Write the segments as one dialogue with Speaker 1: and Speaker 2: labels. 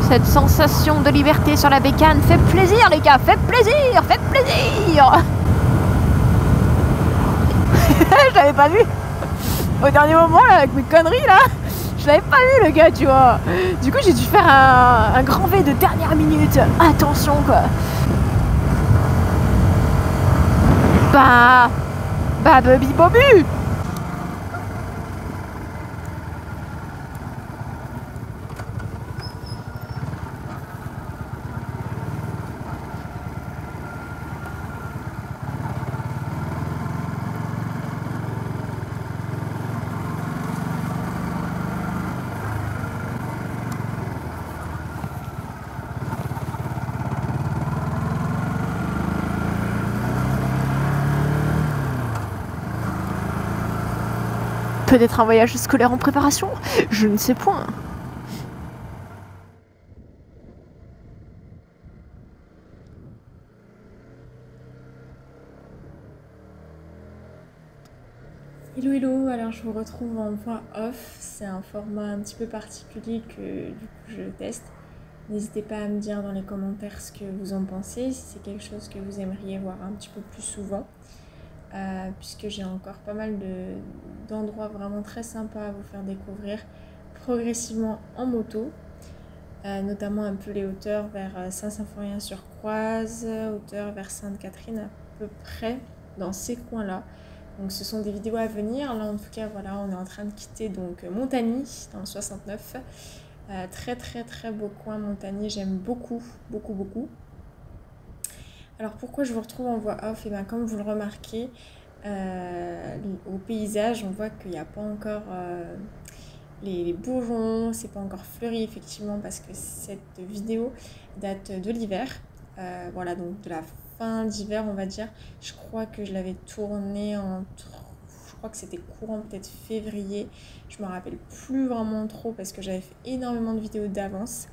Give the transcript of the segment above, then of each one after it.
Speaker 1: Cette sensation de liberté sur la bécane fait plaisir les gars, fait plaisir, fait plaisir. Je l'avais pas vu au dernier moment là, avec mes conneries là. Je l'avais pas vu le gars, tu vois. Du coup j'ai dû faire un grand V de dernière minute. Attention quoi. Bah Bobby Bobby. Peut-être un voyage scolaire en préparation, je ne sais point.
Speaker 2: Hello hello, alors je vous retrouve en voix off, c'est un format un petit peu particulier que du coup je teste. N'hésitez pas à me dire dans les commentaires ce que vous en pensez, si c'est quelque chose que vous aimeriez voir un petit peu plus souvent. Puisque j'ai encore pas mal d'endroits vraiment très sympas à vous faire découvrir progressivement en moto, notamment un peu les hauteurs vers Saint-Symphorien-sur-Croise, hauteurs vers Sainte-Catherine à peu près, dans ces coins-là. Donc ce sont des vidéos à venir. Là en tout cas voilà, on est en train de quitter donc Montagny dans le 69. Très très très beau coin Montagny, j'aime beaucoup. Alors pourquoi je vous retrouve en voix off? Et bien comme vous le remarquez, au paysage, on voit qu'il n'y a pas encore les bourgeons, c'est pas encore fleuri effectivement parce que cette vidéo date de l'hiver. Voilà, donc de la fin d'hiver on va dire. Je crois que je l'avais tournée je crois que c'était courant peut-être février. Je me rappelle plus vraiment trop parce que j'avais fait énormément de vidéos d'avance.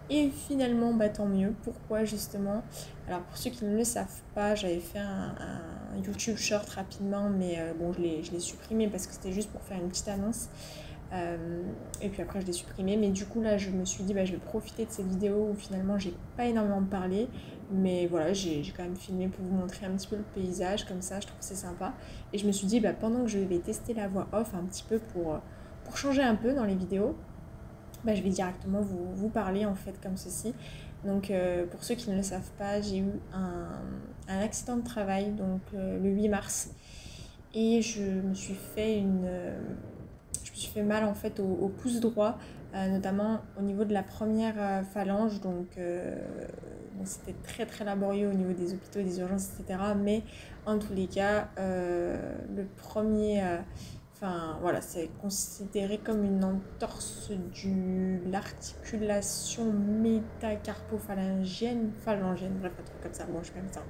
Speaker 2: Et finalement, bah, tant mieux. Pourquoi justement? Alors pour ceux qui ne le savent pas, j'avais fait un YouTube Short rapidement, mais bon, je l'ai supprimé parce que c'était juste pour faire une petite annonce. Et puis après je l'ai supprimé, mais du coup là je me suis dit bah, je vais profiter de cette vidéo où finalement j'ai pas énormément parlé, mais voilà j'ai quand même filmé pour vous montrer un petit peu le paysage, comme ça je trouve que c'est sympa. Et je me suis dit bah, pendant que je vais tester la voix off un petit peu pour changer un peu dans les vidéos, bah, je vais directement vous parler en fait comme ceci. Donc pour ceux qui ne le savent pas, j'ai eu un accident de travail donc le 8 mars et je me suis fait mal en fait au pouce droit, notamment au niveau de la première phalange, donc bon, c'était très très laborieux au niveau des hôpitaux, des urgences, etc. Mais en tous les cas, le premier... Enfin, voilà, c'est considéré comme une entorse de l'articulation métacarpophalangienne, bref, un truc comme ça. Bon, je fais comme ça.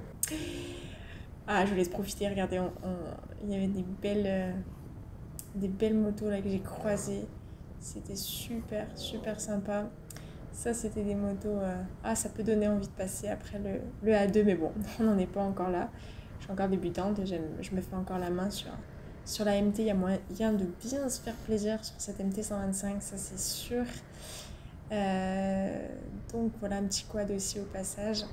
Speaker 2: Ah, je vous laisse profiter, regardez, il y avait des belles motos là que j'ai croisées. C'était super, super sympa. Ça, c'était des motos... Ah, ça peut donner envie de passer après le A2, mais bon, on n'en est pas encore là. Je suis encore débutante, je me fais encore la main sur la MT, il y a moyen de bien se faire plaisir sur cette MT 125, ça c'est sûr. Donc voilà, un petit quad aussi au passage.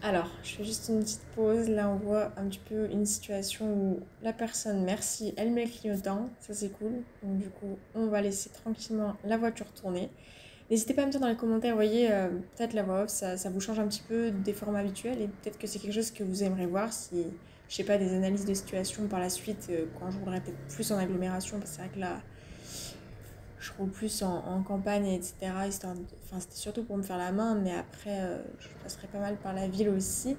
Speaker 2: Alors, je fais juste une petite pause. Là, on voit un petit peu une situation où la personne, merci, elle met le clignotant. Ça, c'est cool. Donc, du coup, on va laisser tranquillement la voiture tourner. N'hésitez pas à me dire dans les commentaires, vous voyez, peut-être la voix off, ça vous change un petit peu des formats habituels et peut-être que c'est quelque chose que vous aimeriez voir si, je sais pas, des analyses de situation par la suite, quand je roulerai peut-être plus en agglomération, parce que c'est vrai que là, je roule plus en campagne, etc. Enfin, c'était surtout pour me faire la main, mais après, je passerai pas mal par la ville aussi.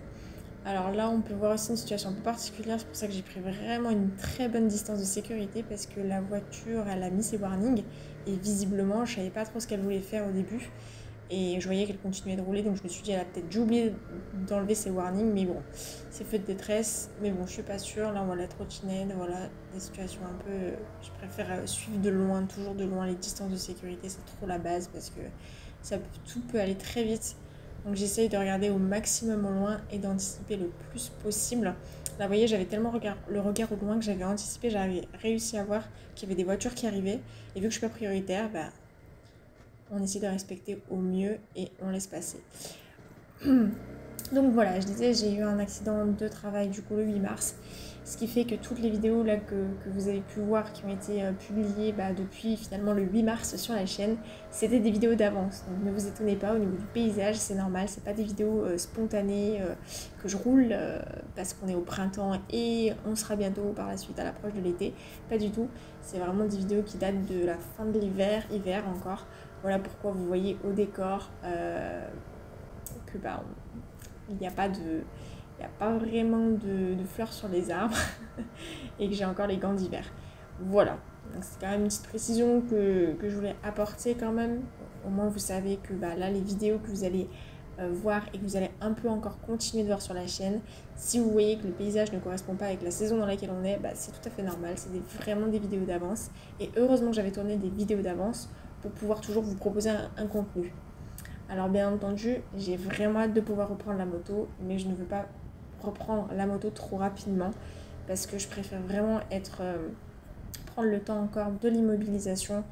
Speaker 2: Alors là, on peut voir aussi une situation un peu particulière, c'est pour ça que j'ai pris vraiment une très bonne distance de sécurité, parce que la voiture, elle a mis ses warnings, et visiblement, je savais pas trop ce qu'elle voulait faire au début, et je voyais qu'elle continuait de rouler, donc je me suis dit, elle a peut-être dû oublier d'enlever ses warnings, mais bon, c'est feu de détresse, mais bon, je suis pas sûre. Là, on voit la trottinette, voilà, des situations un peu... Je préfère suivre de loin, toujours de loin, les distances de sécurité, c'est trop la base, parce que tout peut aller très vite. Donc j'essaye de regarder au maximum au loin et d'anticiper le plus possible. Là, vous voyez, j'avais tellement le regard au loin que j'avais anticipé, j'avais réussi à voir qu'il y avait des voitures qui arrivaient, et vu que je suis pas prioritaire, bah... on essaie de respecter au mieux et on laisse passer. Donc voilà, je disais, j'ai eu un accident de travail du coup le 8 mars, ce qui fait que toutes les vidéos là que vous avez pu voir qui ont été publiées depuis finalement le 8 mars sur la chaîne, c'était des vidéos d'avance. Donc ne vous étonnez pas, au niveau du paysage, c'est normal, c'est pas des vidéos spontanées que je roule parce qu'on est au printemps et on sera bientôt par la suite à l'approche de l'été. Pas du tout, c'est vraiment des vidéos qui datent de la fin de l'hiver, hiver encore. Voilà pourquoi vous voyez au décor que il n'y a pas vraiment de fleurs sur les arbres et que j'ai encore les gants d'hiver. Voilà, donc c'est quand même une petite précision que je voulais apporter quand même. Au moins vous savez que là les vidéos que vous allez voir et que vous allez un peu encore continuer de voir sur la chaîne, si vous voyez que le paysage ne correspond pas avec la saison dans laquelle on est, c'est tout à fait normal, c'est vraiment des vidéos d'avance. Et heureusement que j'avais tourné des vidéos d'avance pour pouvoir toujours vous proposer un contenu. Alors bien entendu, j'ai vraiment hâte de pouvoir reprendre la moto, mais je ne veux pas reprendre la moto trop rapidement parce que je préfère vraiment prendre le temps encore de l'immobilisation.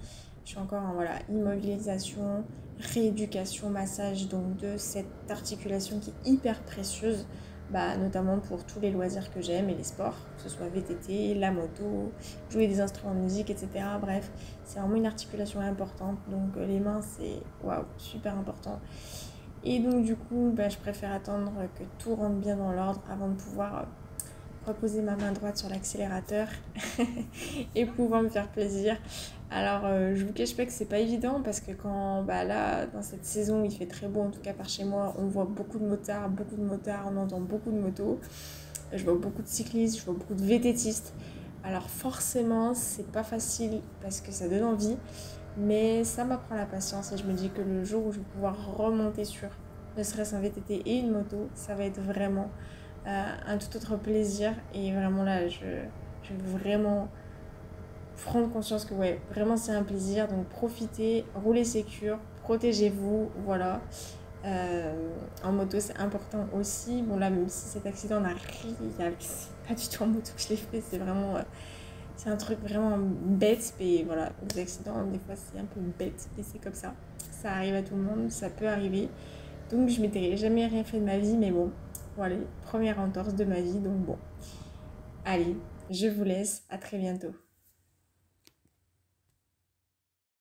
Speaker 2: Je suis encore en immobilisation, rééducation, massage donc de cette articulation qui est hyper précieuse, notamment pour tous les loisirs que j'aime et les sports, que ce soit VTT, la moto, jouer des instruments de musique, etc. Bref, c'est vraiment une articulation importante, donc les mains c'est super important. Et donc du coup, je préfère attendre que tout rentre bien dans l'ordre avant de pouvoir reposer ma main droite sur l'accélérateur et pouvoir me faire plaisir. Alors je vous cache pas que c'est pas évident parce que quand là dans cette saison il fait très beau, en tout cas par chez moi, on voit beaucoup de motards, on entend beaucoup de motos, je vois beaucoup de cyclistes, je vois beaucoup de VTTistes. Alors forcément c'est pas facile parce que ça donne envie, mais ça m'apprend la patience et je me dis que le jour où je vais pouvoir remonter sur ne serait-ce un VTT et une moto, ça va être vraiment un tout autre plaisir. Et vraiment là, je veux vraiment prendre conscience que vraiment c'est un plaisir. Donc profitez, roulez sécure, protégez-vous, voilà. En moto c'est important aussi. Bon là, même si cet accident n'a rien, c'est pas du tout en moto que je l'ai fait, c'est vraiment... c'est un truc vraiment bête, mais voilà, les accidents, des fois c'est un peu bête, mais c'est comme ça. Ça arrive à tout le monde, ça peut arriver. Donc je m'étais jamais rien fait de ma vie, mais bon, voilà, première entorse de ma vie, donc bon. Allez, je vous laisse, à très bientôt.